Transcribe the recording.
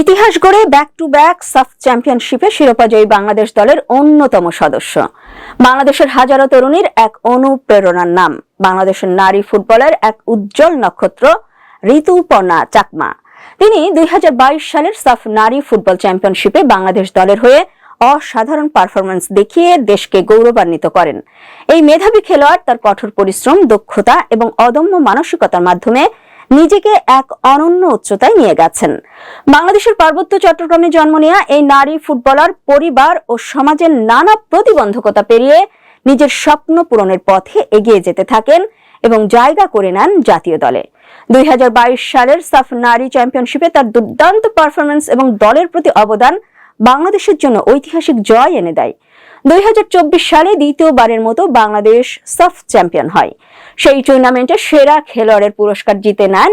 ইতিহাস গড়ে back to back সাফ চ্যাম্পিয়নশিপে শিরোপাজয়ী বাংলাদেশ দলের অন্যতম সদস্য বাংলাদেশের হাজারো তরুণীর এক অনুপ্রেরণার নাম বাংলাদেশের নারী ফুটবলের এক উজ্জ্বল নক্ষত্র ঋতুপর্ণা চাকমা। তিনি 2022 সালের সাফ নারী ফুটবল চ্যাম্পিয়নশিপে বাংলাদেশ দলের হয়ে অসাধারণ পারফরম্যান্স দেখিয়ে দেশকে গৌরবান্বিত করেন। এই মেধাবী খেলোয়াড় তার কঠোর পরিশ্রম, দক্ষতা এবং অদম্য মানসিকতার মাধ্যমে নিজেকে এক অনন্য উচ্চতায় নিয়ে গেছেন। বাংলাদেশের পার্বত্য চট্টগ্রামে জন্ম নেওয়া এই নারী ফুটবলার পরিবার ও সমাজের নানা প্রতিবন্ধকতা পেরিয়ে নিজের স্বপ্ন পূরণের পথে এগিয়ে যেতে থাকেন এবং জায়গা করে নেন জাতীয় দলে। 2022 সালের সাফ নারী চ্যাম্পিয়নশিপে তার দুর্দান্ত পারফরম্যান্স এবং দলের প্রতি অবদান বাংলাদেশের জন্য ঐতিহাসিক জয় এনে দেয়। 2024 সালে দ্বিতীয়বারের মতো বাংলাদেশ সাফ চ্যাম্পিয়ন হয়। সেই টুর্নামেন্টে সেরা খেলোয়াড়ের পুরস্কার জিতে নেন